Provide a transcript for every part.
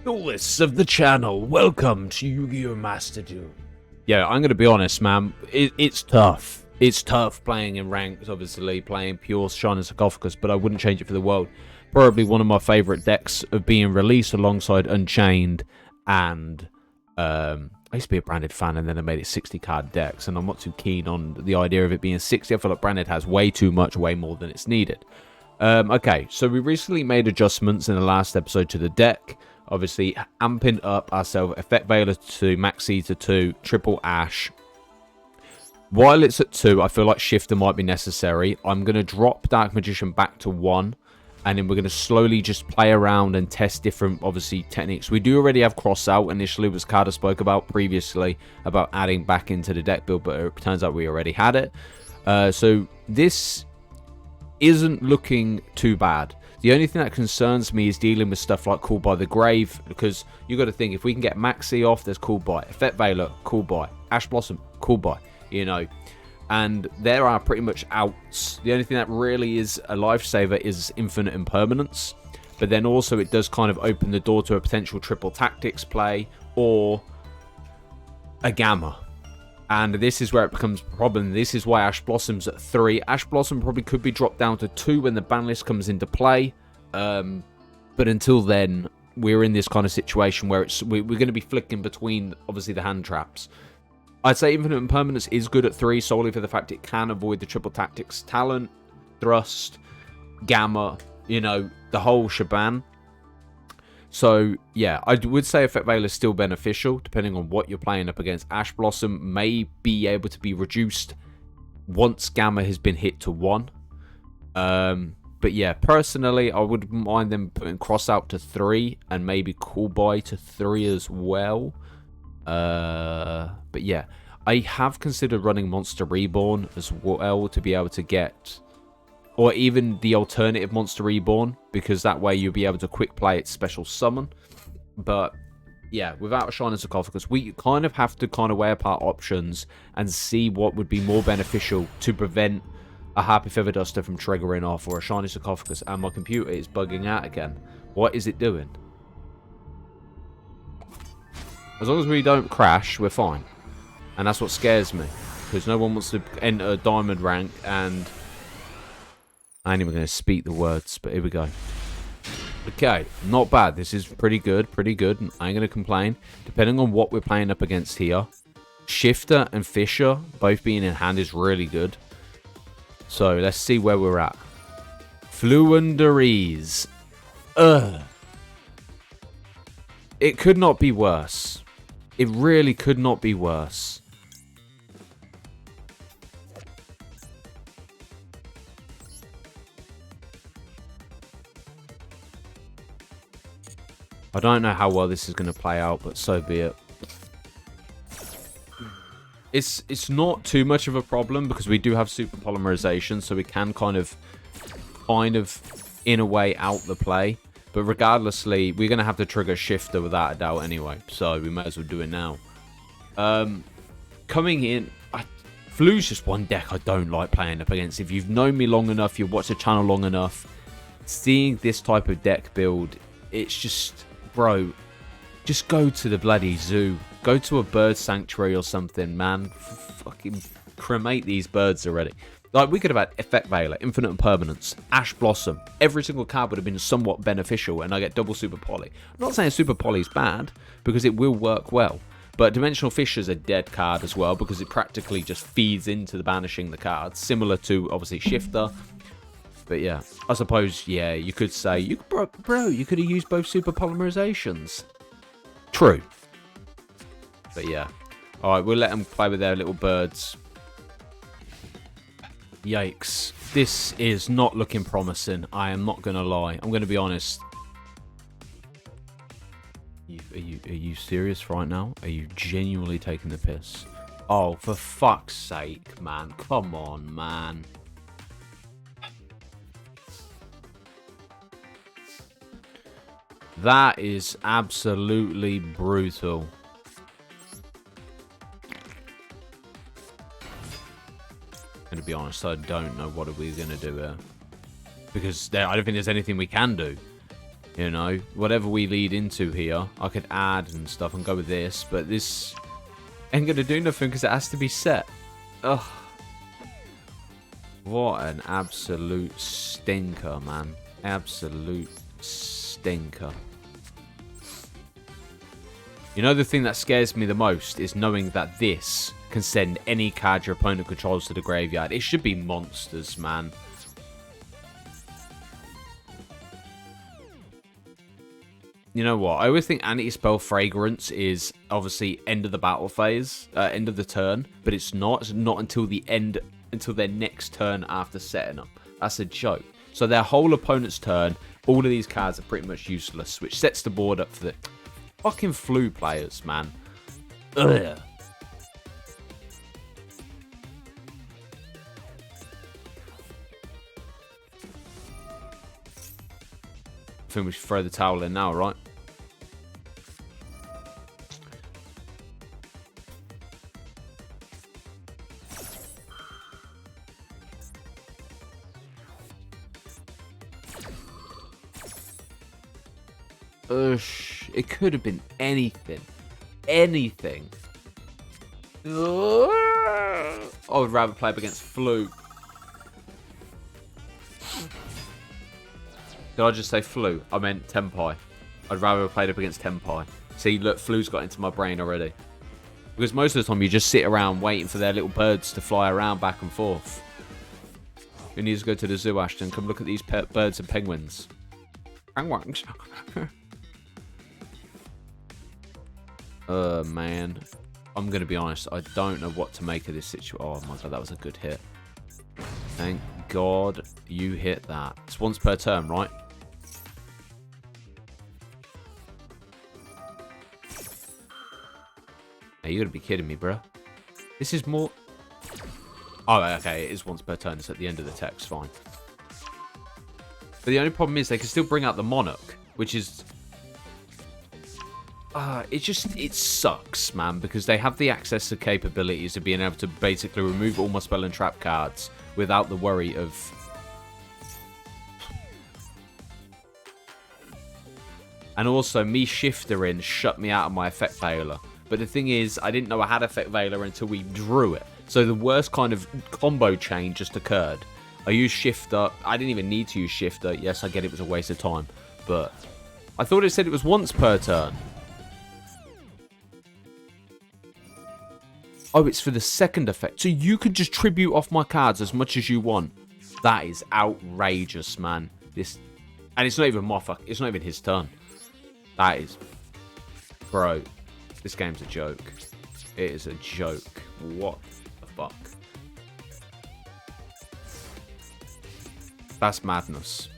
Duelists of the channel, welcome to Yu-Gi-Oh! Master Duel. Yeah, I'm going to be honest, man. It's tough. It's tough playing in ranks, obviously, playing pure Shining Sarcophagus, but I wouldn't change it for the world. Probably one of my favourite decks of being released alongside Unchained and... I used to be a Branded fan, and then I made it 60-card decks, and I'm not too keen on the idea of it being 60. I feel like Branded has way too much, way more than it's needed. Okay, so we recently made adjustments in the last episode to the deck. Obviously, amping up ourselves, Effect Veiler to Maxi to 2, Triple Ash. While it's at 2, I feel like Shifter might be necessary. I'm going to drop Dark Magician back to 1. And then we're going to slowly just play around and test different, obviously, techniques. We do already have Cross Out initially, which Carter spoke about previously, about adding back into the deck build, but it turns out we already had it. So this isn't looking too bad. The only thing that concerns me is dealing with stuff like Called by the Grave, because you got to think, if we can get Maxi off, there's Called by. Effect Veiler, Called by. Ash Blossom, Called by, you know. And there are pretty much outs. The only thing that really is a lifesaver is Infinite Impermanence. But then also it does kind of open the door to a potential Triple Tactics play or a Gamma. And this is where it becomes a problem. This is why Ash Blossom's at 3. Ash Blossom probably could be dropped down to 2 when the ban list comes into play. But until then, we're in this kind of situation where we're going to be flicking between, obviously, the hand traps. I'd say Infinite Impermanence is good at 3 solely for the fact it can avoid the Triple Tactics Talent, Thrust, Gamma, you know, the whole shebang. So, yeah, I would say Effect Veiler is still beneficial, depending on what you're playing up against. Ash Blossom may be able to be reduced once Gamma has been hit to 1. But yeah, personally, I wouldn't mind them putting Cross Out to 3 and maybe Call By to 3 as well. But yeah, I have considered running Monster Reborn as well to be able to get, or even the alternative Monster Reborn, because that way you'll be able to quick play its special summon. But yeah, without a Shining Sarcophagus, we kind of have to kind of weigh apart options and see what would be more beneficial to prevent a Happy Feather Duster from triggering off, or a Shining Sarcophagus. And my computer is bugging out again. What is it doing? As long as we don't crash, we're fine. And that's what scares me. Because no one wants to enter a diamond rank, and I ain't even going to speak the words, but here we go. Okay, not bad. This is pretty good, pretty good. I ain't going to complain. Depending on what we're playing up against here, Shifter and Fisher both being in hand is really good. So, let's see where we're at. Fluendaries. Ugh. It could not be worse. It really could not be worse. I don't know how well this is going to play out, but so be it. It's not too much of a problem because we do have super polymerization, so we can kind of in a way out the play. But regardlessly, we're going to have to trigger Shifter without a doubt anyway, so we might as well do it now. Coming in, Flu's just one deck I don't like playing up against. If you've known me long enough, you've watched the channel long enough, seeing this type of deck build, it's just, bro, just go to the bloody zoo. Go to a bird sanctuary or something, man. Fucking cremate these birds already. Like, we could have had Effect Veiler, Infinite Impermanence, Ash Blossom. Every single card would have been somewhat beneficial, and I get double Super Poly. I'm not saying Super Poly is bad, because it will work well. But Dimensional Fissure's a dead card as well, because it practically just feeds into the banishing the cards, similar to, obviously, Shifter. But yeah, I suppose, yeah, you could say, bro, you could have used both Super Polymerizations. True. But yeah. Alright, we'll let them play with their little birds. Yikes. This is not looking promising. I am not going to lie. I'm going to be honest. Are you serious right now? Are you genuinely taking the piss? Oh, for fuck's sake, man. Come on, man. That is absolutely brutal. And to be honest, I don't know what are we going to do here. Because I don't think there's anything we can do. You know, whatever we lead into here, I could add and stuff and go with this, but this ain't gonna do nothing because it has to be set. Ugh. What an absolute stinker, man. Absolute stinker. You know, the thing that scares me the most is knowing that this can send any card your opponent controls to the graveyard. It should be monsters, man. You know what? I always think anti-spell fragrance is obviously end of the battle phase, end of the turn, but it's not. It's not until the end, until their next turn after setting them. That's a joke. So their whole opponent's turn, all of these cards are pretty much useless, which sets the board up for the fucking flu players, man. Ugh. I think we should throw the towel in now, right? It could have been anything. Anything. I would rather play up against Flu. Did I just say Flu? I meant Tempai. I'd rather have played up against Tempai. See, look, Flu's got into my brain already. Because most of the time you just sit around waiting for their little birds to fly around back and forth. We need to go to the zoo, Ashton. Come look at these birds and penguins. Penguins. Man. I'm going to be honest. I don't know what to make of this situation. Oh, my God. That was a good hit. Thank God you hit that. It's once per turn, right? Hey, you got to be kidding me, bro. This is more... Oh, okay. It is once per turn. It's at the end of the text. Fine. But the only problem is they can still bring out the Monarch, which is... it sucks, man, because they have the access to capabilities of being able to basically remove all my spell and trap cards without the worry of... And also, me shiftering shut me out of my Effect Veiler. But the thing is, I didn't know I had Effect Veiler until we drew it. So the worst kind of combo chain just occurred. I used Shifter. I didn't even need to use Shifter. Yes, I get it was a waste of time. But I thought it said it was once per turn. Oh, it's for the second effect. So you could just tribute off my cards as much as you want. That is outrageous, man. And it's not even my fuck. It's not even his turn. That is... Bro, this game's a joke. It is a joke. What the fuck? That's madness.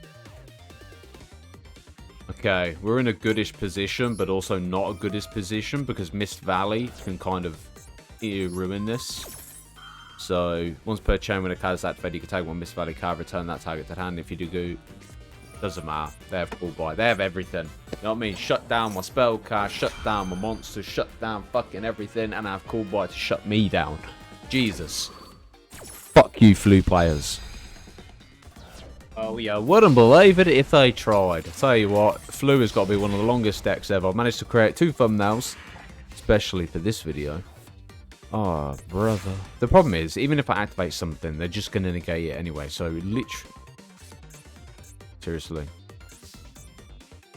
Okay, we're in a goodish position, but also not a goodish position because Mist Valley can kind of ruin this. So, once per chain when a card is activated, you can take one Mist Valley card, return that target to hand. If you do go, doesn't matter. They have full buy. They have everything. You know what I mean? Shut down my spell card, shut down my monster, shut down fucking everything, and I have cool buy to shut me down. Jesus. Fuck you, Flu players. Oh, yeah, wouldn't believe it if they tried. I tell you what, Flu has got to be one of the longest decks ever. I've managed to create 2 thumbnails, especially for this video. Oh, brother. The problem is, even if I activate something, they're just going to negate it anyway. So, literally... Seriously.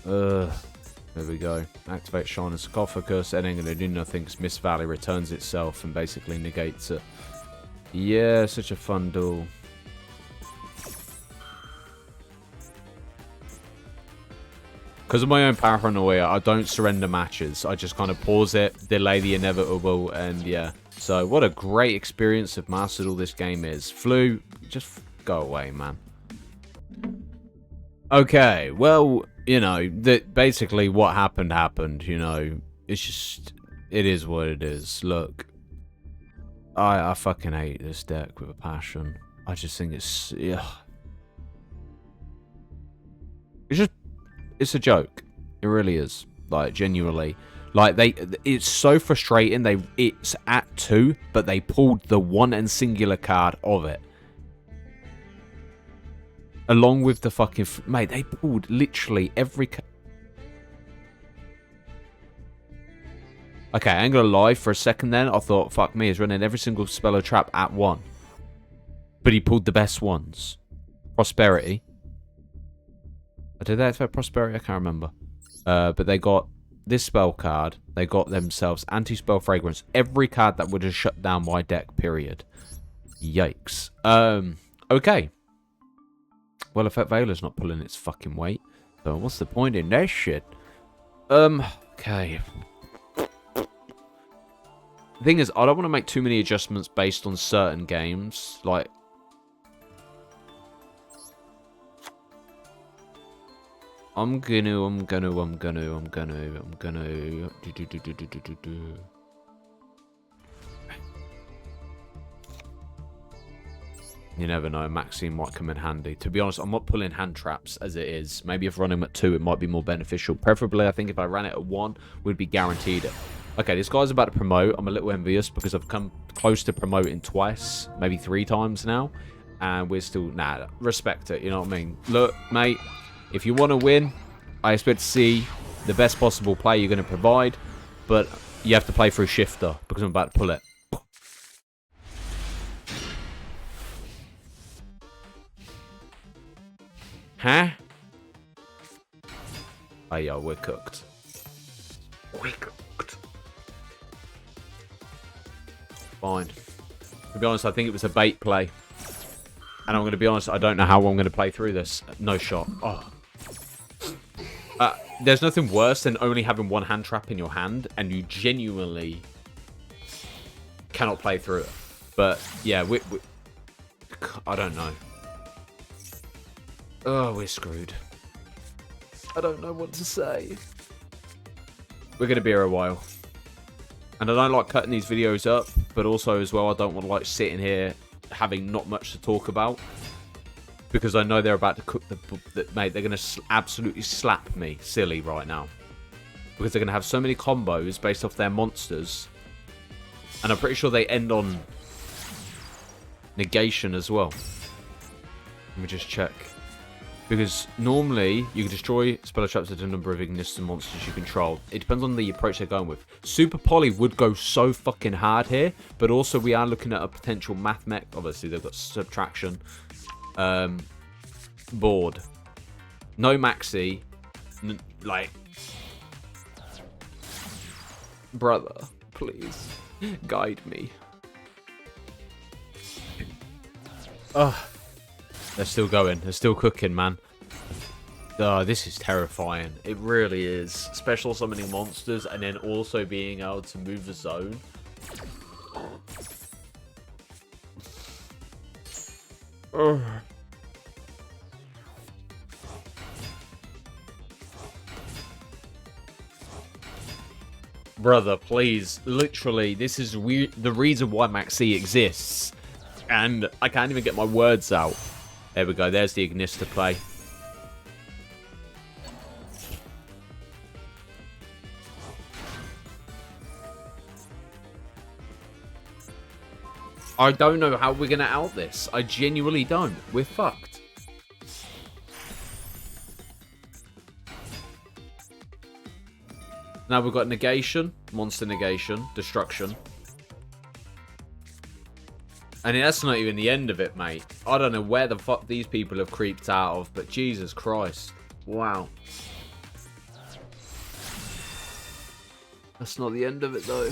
There we go. Activate Shining Sarcophagus. It ain't going to do nothing because Mist Valley returns itself and basically negates it. Yeah, such a fun duel. Because of my own paranoia, I don't surrender matches. I just kind of pause it, delay the inevitable, and yeah. So, what a great experience of mastered all this game is. Flu, just go away, man. Okay, well, you know, basically what happened, you know. It's just, it is what it is. Look, I fucking hate this deck with a passion. I just think it's, yeah. It's a joke. It really is. Like, genuinely. Like, it's so frustrating. It's at 2, but they pulled the one and singular card of it. Along with the fucking... Mate, they pulled literally every... Okay, I ain't gonna lie. For a second then, I thought, fuck me, he's running every single spell or trap at one. But he pulled the best ones. Prosperity. Did they expect Prosperity? I can't remember. But they got this spell card. They got themselves Anti-Spell Fragrance. Every card that would have shut down my deck, period. Yikes. Okay. Well, Effect Veiler's not pulling its fucking weight. So what's the point in that shit? Okay. The thing is, I don't want to make too many adjustments based on certain games. Like, I'm gonna. You never know, Maxine might come in handy. To be honest, I'm not pulling hand traps as it is. Maybe if running at 2, it might be more beneficial. Preferably, I think if I ran it at 1, we'd be guaranteed it. Okay, this guy's about to promote. I'm a little envious because I've come close to promoting twice, maybe 3 times now. And we're still, nah, respect it, you know what I mean? Look, mate, if you want to win, I expect to see the best possible play you're going to provide. But you have to play through Shifter because I'm about to pull it. Huh? Oh, yeah, we're cooked. We're cooked. Fine. To be honest, I think it was a bait play. And I'm going to be honest, I don't know how I'm going to play through this. No shot. Oh. There's nothing worse than only having one hand trap in your hand and you genuinely cannot play through it. But, yeah, I don't know. Oh, we're screwed. I don't know what to say. We're going to be here a while. And I don't like cutting these videos up, but also as well, I don't want to like sitting here having not much to talk about. Because I know they're about to cook mate, they're going to absolutely slap me silly right now. Because they're going to have so many combos based off their monsters. And I'm pretty sure they end on negation as well. Let me just check. Because normally, you can destroy spell traps at a number of Ignition monsters you control. It depends on the approach they're going with. Super Poly would go so fucking hard here, but also we are looking at a potential math mech. Obviously, they've got subtraction. Board. No Maxi. Like... Brother, please. Guide me. Ugh. They're still going. They're still cooking, man. Oh, this is terrifying. It really is. Special summoning monsters and then also being able to move the zone. Ugh. Brother, please. Literally, this is the reason why Maxi exists. And I can't even get my words out. There we go. There's the Ignister play. I don't know how we're going to out this. I genuinely don't. We're fucked. Now we've got negation, monster negation, destruction. And that's not even the end of it, mate. I don't know where the fuck these people have creeped out of, but Jesus Christ. Wow. That's not the end of it, though.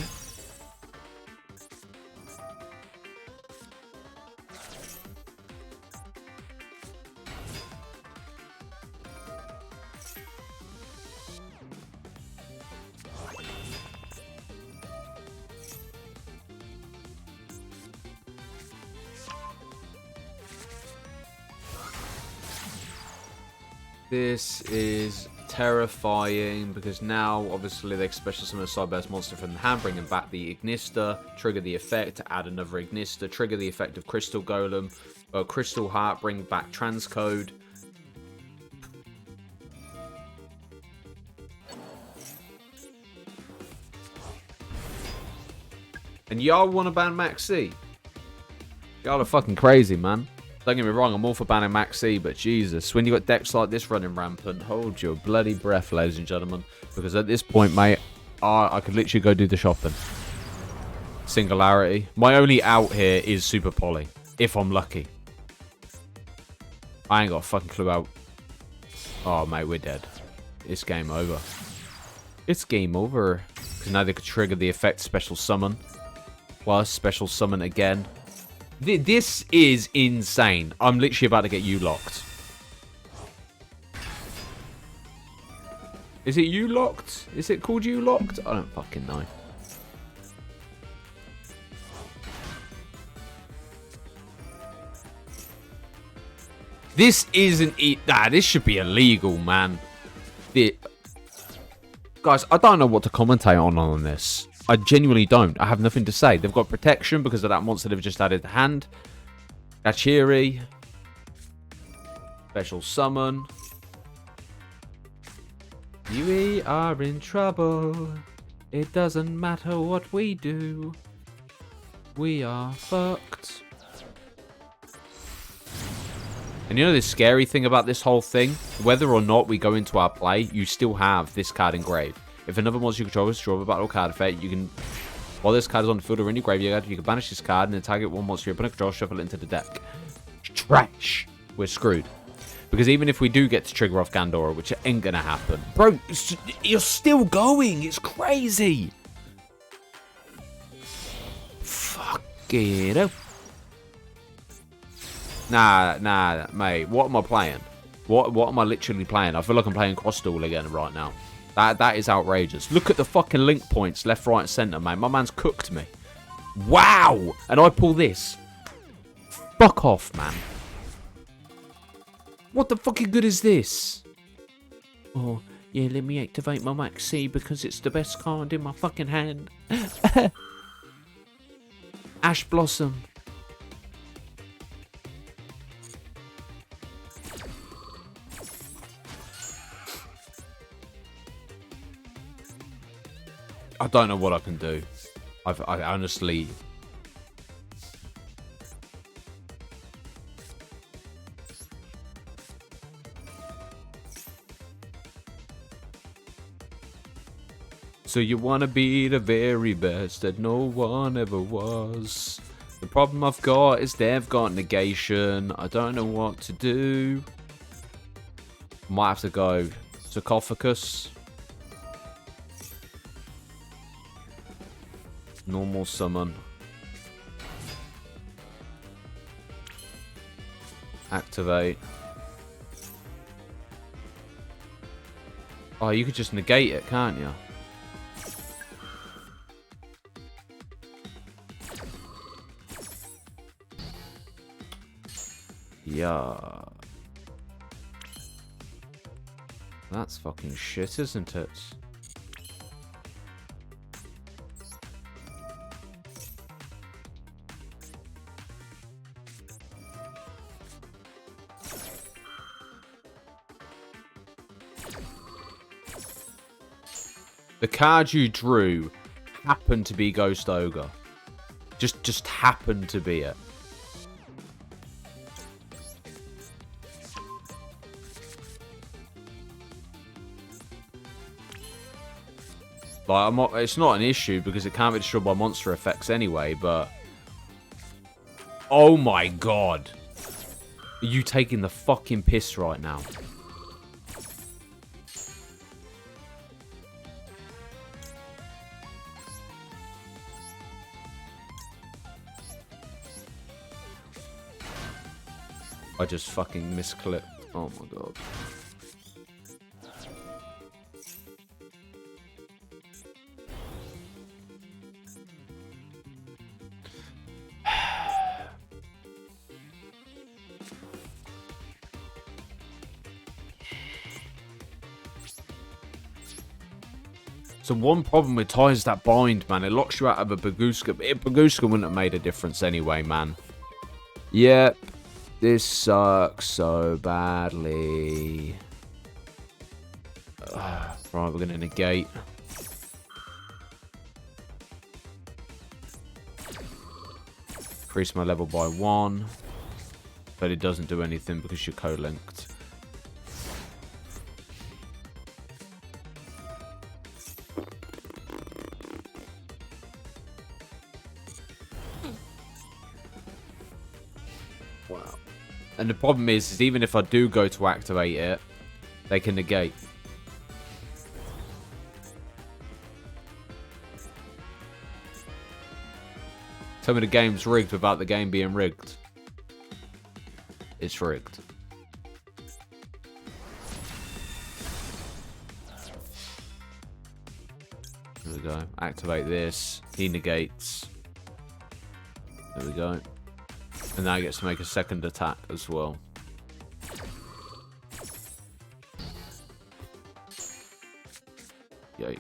This is terrifying because now, obviously, they special summon a Cyberburst monster from the hand, bringing back the Ignister, trigger the effect, add another Ignister, trigger the effect of Crystal Golem, Crystal Heart, bring back Transcode. And y'all want to ban Maxi? Y'all are fucking crazy, man. Don't get me wrong, I'm all for banning Maxi, but Jesus, when you got decks like this running rampant, hold your bloody breath, ladies and gentlemen. Because at this point, mate, I could literally go do the shopping. Singularity. My only out here is Super Poly. If I'm lucky. I ain't got a fucking clue out. Oh, mate, we're dead. It's game over. It's game over. Because now they could trigger the effect special summon. Plus special summon again. This is insane. I'm literally about to get you locked. Is it you locked? Is it called you locked? I don't fucking know. This isn't... Nah, this should be illegal, man. Guys, I don't know what to commentate on this. I genuinely don't. I have nothing to say. They've got protection because of that monster they've just added to hand. Gachiri. Special summon. We are in trouble. It doesn't matter what we do. We are fucked. And you know the scary thing about this whole thing? Whether or not we go into our play, you still have this card engraved. If another monster you control is draw a battle card effect, you can... While this card is on the field or in your graveyard, you can banish this card and then target one monster your opponent control, shuffle it into the deck. Trash. We're screwed. Because even if we do get to trigger off Gandora, which ain't gonna happen... Bro, you're still going! It's crazy! Fuck it up. Nah, mate. What am I playing? What am I literally playing? I feel like I'm playing Cross Duel again right now. That is outrageous. Look at the fucking link points, left, right, and centre, man. My man's cooked me. Wow! And I pull this. Fuck off, man. What the fucking good is this? Oh, yeah, let me activate my Maxi because it's the best card in my fucking hand. Ash Blossom. I don't know what I can do. I honestly... So you want to be the very best that no one ever was. The problem I've got is they've got negation. I don't know what to do. Might have to go Sarcophagus. Normal summon. Activate. Oh, you could just negate it, can't you? Yeah. That's fucking shit, isn't it? The card you drew happened to be Ghost Ogre. Just happened to be it. Like, it's not an issue because it can't be destroyed by monster effects anyway, but... Oh my god. Are you taking the fucking piss right now? I just fucking misclicked. Oh my god. So one problem with Ty is that bind, man. It locks you out of a Baguska. Baguska wouldn't have made a difference anyway, man. Yep. This sucks so badly. Right, we're going to negate. Increase my level by 1. But it doesn't do anything because you're co-linked. And the problem is even if I do go to activate it, they can negate. Tell me the game's rigged without the game being rigged. It's rigged. There we go. Activate this. He negates. There we go. And now he gets to make a second attack as well. Yikes.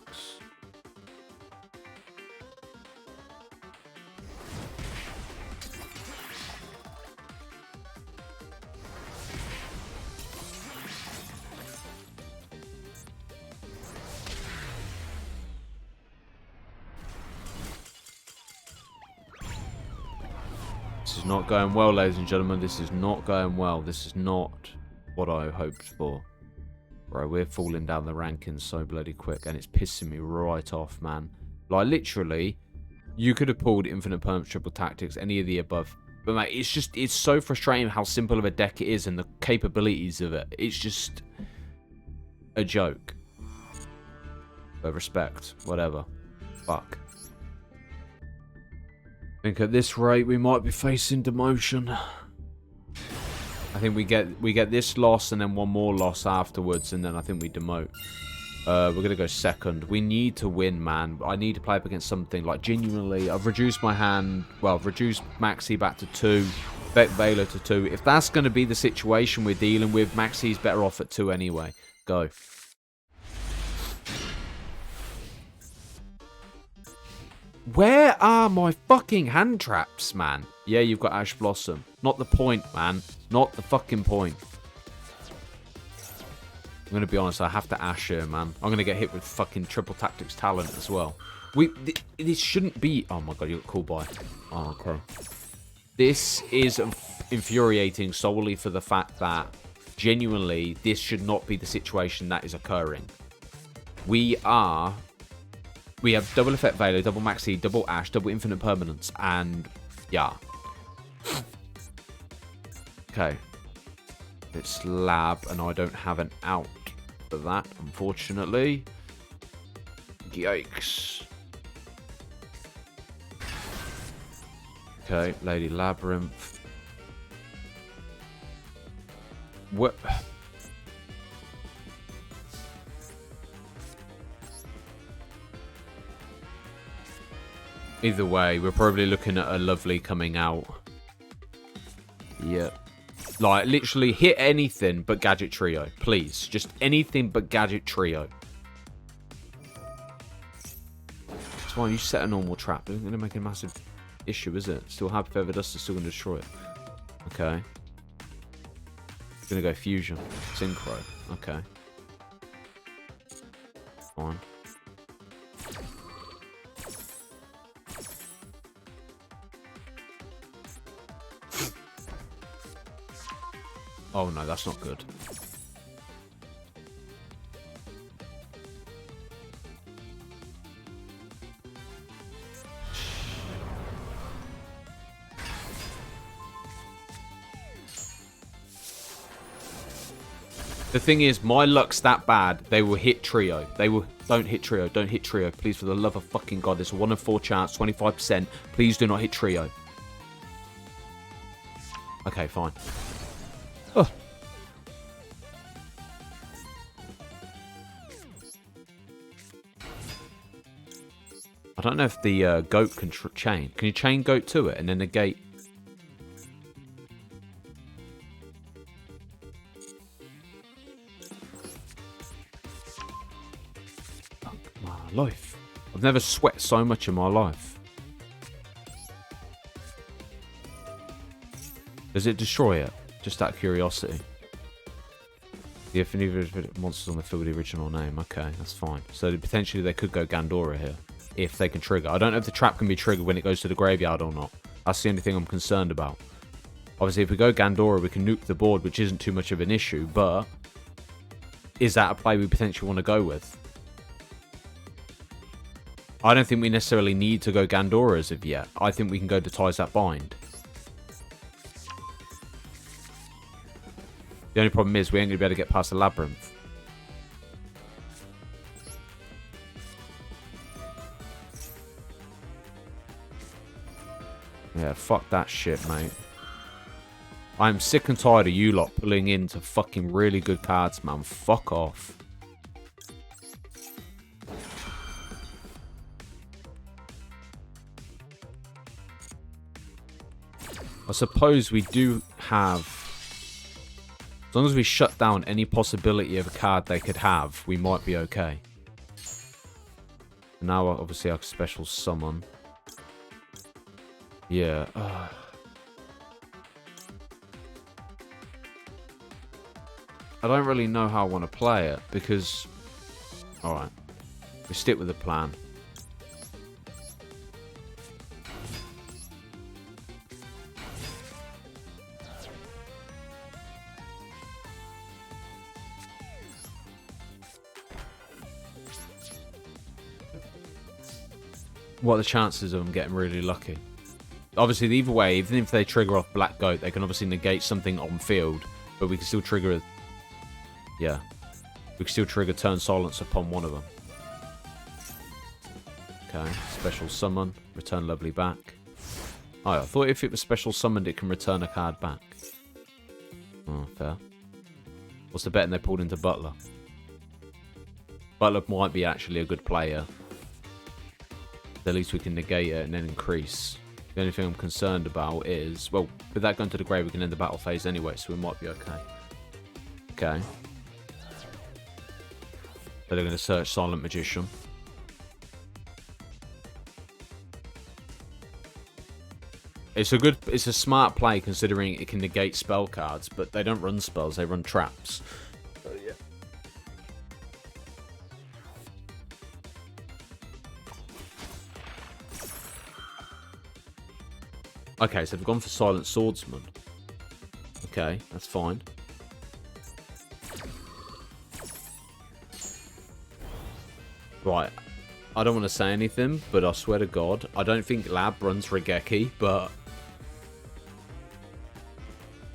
This is not going well, ladies and gentlemen. This is not going well. This is not what I hoped for. Bro, we're falling down the rankings so bloody quick, and it's pissing me right off, man. Like, literally, you could have pulled Infinite Perms, Triple Tactics, any of the above. But, mate, it's so frustrating how simple of a deck it is and the capabilities of it. It's just a joke. But respect. Whatever. Fuck. I think at this rate, we might be facing demotion. I think we get this loss and then one more loss afterwards, and then I think we demote. We're going to go second. We need to win, man. I need to play up against something. Like, genuinely, I've reduced my hand. Well, I've reduced Maxi back to 2. Beck Veiler to 2. If that's going to be the situation we're dealing with, Maxi's better off at 2 anyway. Go. Where are my fucking hand traps, man? Yeah, you've got Ash Blossom. Not the point, man. Not the fucking point. I'm going to be honest, I have to Ash here, man. I'm going to get hit with fucking Triple Tactics talent as well. This shouldn't be... Oh my god, you got cool by. Oh, okay. This is infuriating solely for the fact that, genuinely, this should not be the situation that is occurring. We have double Effect Veiler, double Maxi, double Ash, double Infinite Permanence, and yeah. Okay. It's Lab, and I don't have an out for that, unfortunately. Yikes. Okay, Lady Labyrinth. What? Either way, we're probably looking at a lovely coming out. Yep. Like, literally hit anything but Gadget Trio. Please. Just anything but Gadget Trio. That's fine. You set a normal trap. It's going to make a massive issue, is it? Still Happy Feather Dust is still going to destroy it. Okay. Going to go Fusion. Synchro. Okay. Fine. Oh no, that's not good. The thing is, my luck's that bad, they will hit Trio. They will... Don't hit Trio. Don't hit Trio. Please, for the love of fucking God. There's a 1 in 4 chance, 25%. Please do not hit Trio. Okay, fine. Oh. I don't know if the goat can chain. Can you chain goat to it and then negate? Fuck my life. I've never sweat so much in my life. Does it destroy it? Just out of curiosity. The affinity monsters on the field with the original name. Okay, that's fine. So potentially they could go Gandora here. If they can trigger. I don't know if the trap can be triggered when it goes to the graveyard or not. That's the only thing I'm concerned about. Obviously, if we go Gandora, we can nuke the board, which isn't too much of an issue. But is that a play we potentially want to go with? I don't think we necessarily need to go Gandora as of yet. I think we can go to Ties That Bind. The only problem is we ain't going to be able to get past the labyrinth. Yeah, fuck that shit, mate. I'm sick and tired of you lot pulling into fucking really good cards, man. Fuck off. I suppose we do have... As long as we shut down any possibility of a card they could have, we might be okay. Now, obviously, I can special summon. Yeah. I don't really know how I want to play it, because... Alright. We stick with the plan. What are the chances of them getting really lucky? Obviously, either way, even if they trigger off Black Goat, they can obviously negate something on field, but we can still trigger... Yeah. We can still trigger Turn Silence upon one of them. Okay, special summon, return Lovely back. Oh, I thought if it was special summoned, it can return a card back. Oh, fair. What's the betting they pulled into Butler? Butler might be actually a good player. At least we can negate it and then increase. The only thing I'm concerned about is... Well, with that going to the grave, we can end the battle phase anyway, so we might be okay. Okay. So they're going to search Silent Magician. It's a smart play considering it can negate spell cards, but they don't run spells, they run traps. So yeah. Okay, so they've gone for Silent Swordsman. Okay, that's fine. Right. I don't want to say anything, but I swear to God, I don't think Lab runs Regeki, but...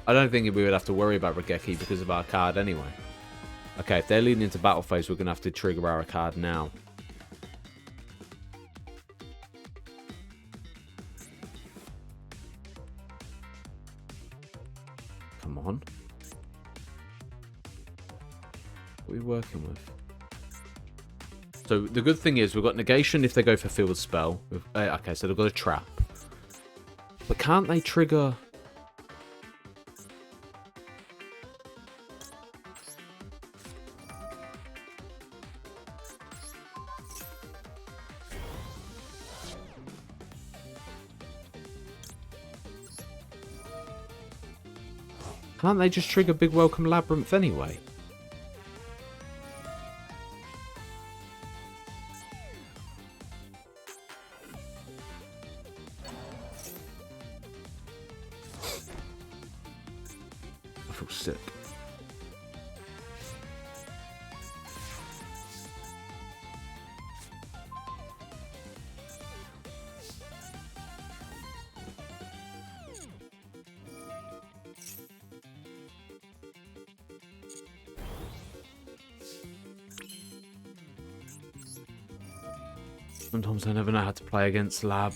I don't think we would have to worry about Regeki because of our card anyway. Okay, if they're leading into battle phase, we're going to have to trigger our card now. Come on. What are we working with? So the good thing is we've got negation if they go for field spell. Okay, so they've got a trap. But can't they trigger... Can't they just trigger Big Welcome Labyrinth anyway? I feel sick. Sometimes I never know how to play against Lab.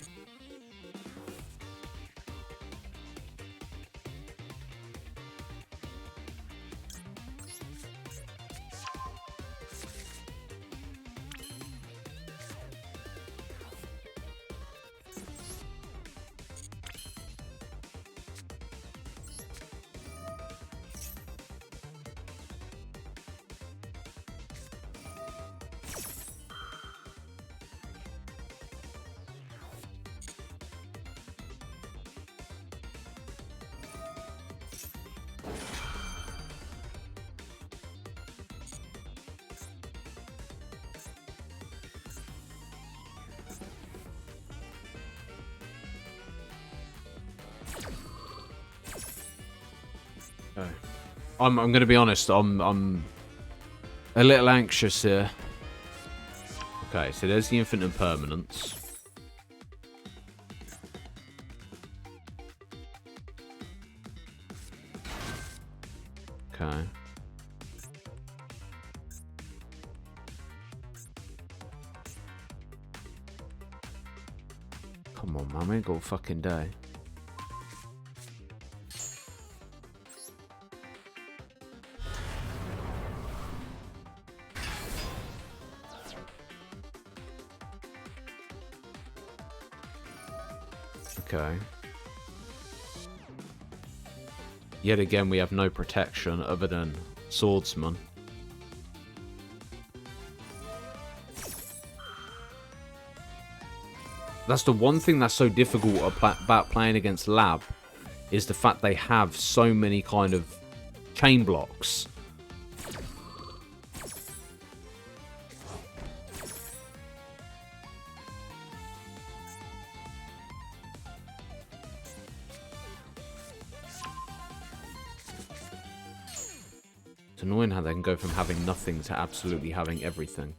Okay. I'm going to be honest. I'm a little anxious here. Okay, so there's the Infinite Permanence. Okay. Okay. Come on, man. We ain't got a fucking day. Okay. Yet again, we have no protection other than swordsman. That's the one thing that's so difficult about playing against Lab, is the fact they have so many kind of chain blocks. It's annoying how they can go from having nothing to absolutely having everything.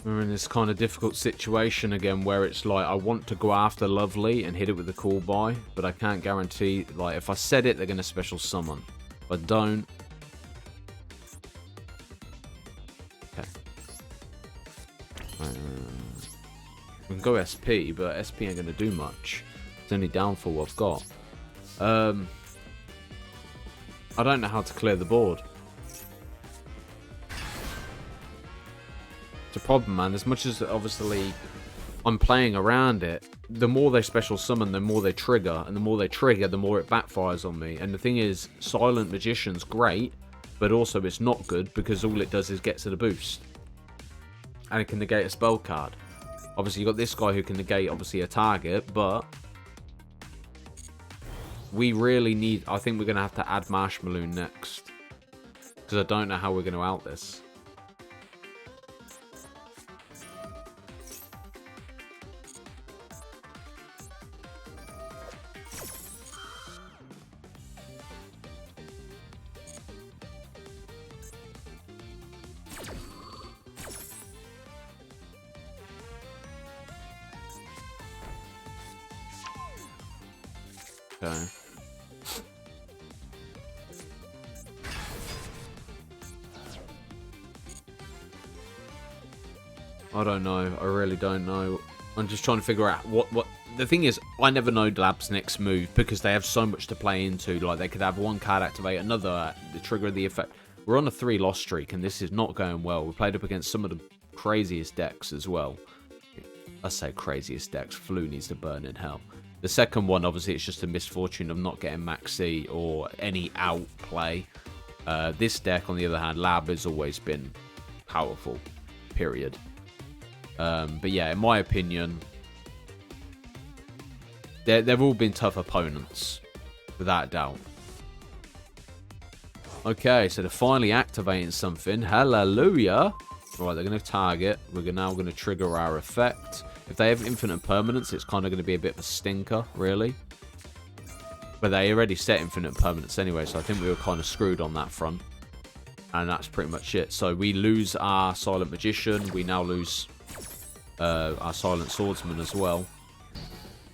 We're in this kind of difficult situation again where it's like I want to go after Lovely and hit it with the call buy, but I can't guarantee, like if I set it they're going to special summon. If I don't... Okay. We can go SP, but SP ain't going to do much. It's the only downfall I've got. I don't know how to clear the board. It's a problem, man. As much as obviously I'm playing around it, the more they special summon, the more they trigger, and the more they trigger, the more it backfires on me. And the thing is, Silent Magician's great, but also it's not good because all it does is get to the boost. And it can negate a spell card. Obviously, you've got this guy who can negate, obviously, a target, but we really need... I think we're going to have to add Marshmallow next. Because I don't know how we're going to out this. Okay. I don't know. I really don't know. I'm just trying to figure out what... The thing is, I never know Lab's next move because they have so much to play into. Like, they could have one card activate another, the trigger of the effect. We're on a 3-loss streak, and this is not going well. We played up against some of the craziest decks as well. I say craziest decks. Flu needs to burn in hell. The second one, obviously, it's just a misfortune of not getting Maxi or any outplay. This deck, on the other hand, Lab has always been powerful, period. But yeah, in my opinion, they've all been tough opponents, without a doubt. Okay, so they're finally activating something. Hallelujah! Right, they're going to target. We're now going to trigger our effect. If they have infinite permanence, it's kind of going to be a bit of a stinker, really. But they already set infinite permanence anyway, so I think we were kind of screwed on that front. And that's pretty much it. So we lose our Silent Magician. We now lose our Silent Swordsman as well.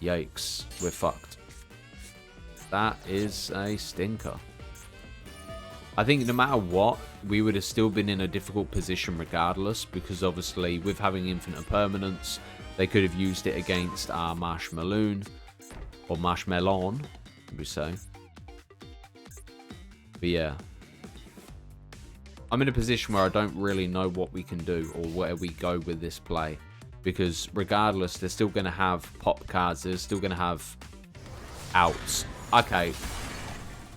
Yikes. We're fucked. That is a stinker. I think no matter what, we would have still been in a difficult position regardless, because obviously with having infinite permanence, they could have used it against our Marshmallow, or Marshmallow, we say. But yeah. I'm in a position where I don't really know what we can do, or where we go with this play. Because regardless, they're still going to have pop cards, they're still going to have outs. Okay.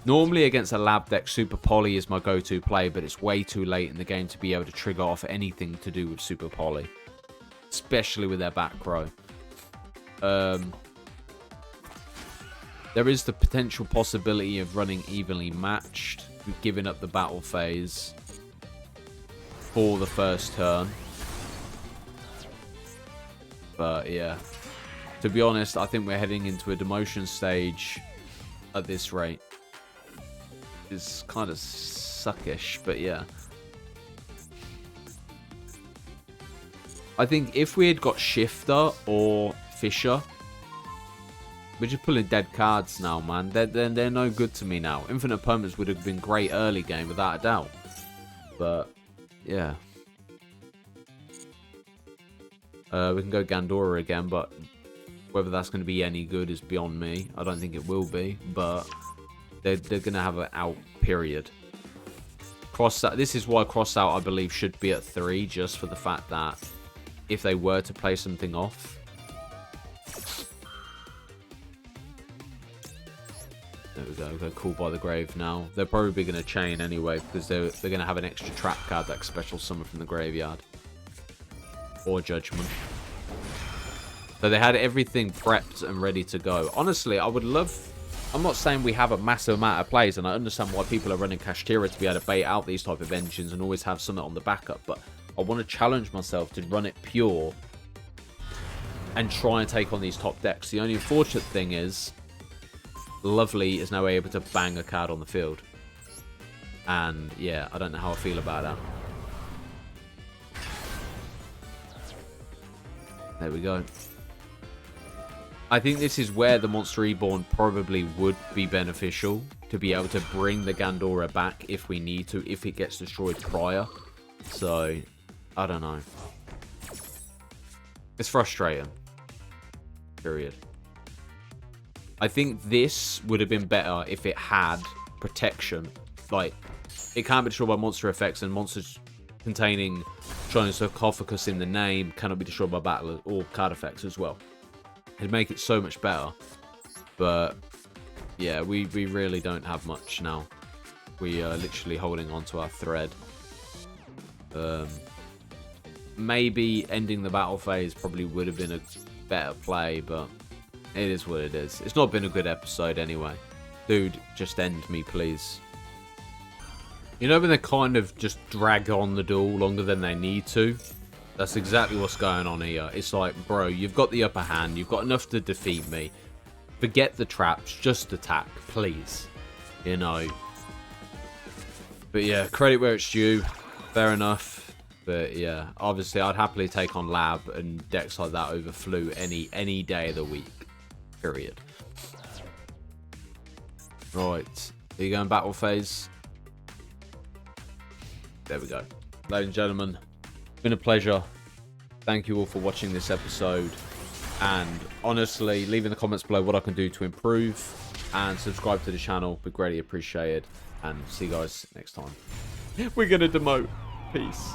Normally against a Lab deck, Super Poly is my go-to play, but it's way too late in the game to be able to trigger off anything to do with Super Poly. Especially with their back row. There is the potential possibility of running evenly matched, giving up the battle phase for the first turn. But yeah, to be honest, I think we're heading into a demotion stage at this rate. It's kind of suckish, but yeah. I think if we had got Shifter or Fisher, we're just pulling dead cards now, man. They're no good to me now. Infinite Permanents would have been great early game, without a doubt. But, yeah. We can go Gandora again, but whether that's going to be any good is beyond me. I don't think it will be, but they're going to have an out period. Cross out. This is why Cross Out, I believe, should be at 3, just for the fact that if they were to play something off. There we go. Go Call by the Grave now. They're probably going to chain anyway, because they're going to have an extra trap card that special summon from the graveyard. Or Judgment. So they had everything prepped and ready to go. Honestly, I would love... I'm not saying we have a massive amount of plays, and I understand why people are running Kashtira to be able to bait out these type of engines and always have something on the backup, but I want to challenge myself to run it pure and try and take on these top decks. The only unfortunate thing is Lovely is now able to bang a card on the field. And yeah, I don't know how I feel about that. There we go. I think this is where the Monster Reborn probably would be beneficial, to be able to bring the Gandora back if we need to, if it gets destroyed prior. So, I don't know. It's frustrating. Period. I think this would have been better if it had protection. Like, it can't be destroyed by monster effects, and monsters containing Shining Sarcophagus in the name cannot be destroyed by battle or card effects as well. It'd make it so much better. But, yeah, we really don't have much now. We are literally holding on to our thread. Maybe ending the battle phase probably would have been a better play, but it is what it is. It's not been a good episode anyway. Dude, just end me, please. You know when they kind of just drag on the duel longer than they need to? That's exactly what's going on here. It's like, bro, you've got the upper hand. You've got enough to defeat me. Forget the traps. Just attack, please. You know. But yeah, credit where it's due. Fair enough. But yeah, obviously I'd happily take on Lab and decks like that over Flu any day of the week. Period. Right. Are you going battle phase? There we go. Ladies and gentlemen, it's been a pleasure. Thank you all for watching this episode. And honestly, leave in the comments below what I can do to improve. And subscribe to the channel. Be greatly appreciated. And see you guys next time. We're going to demote. Peace.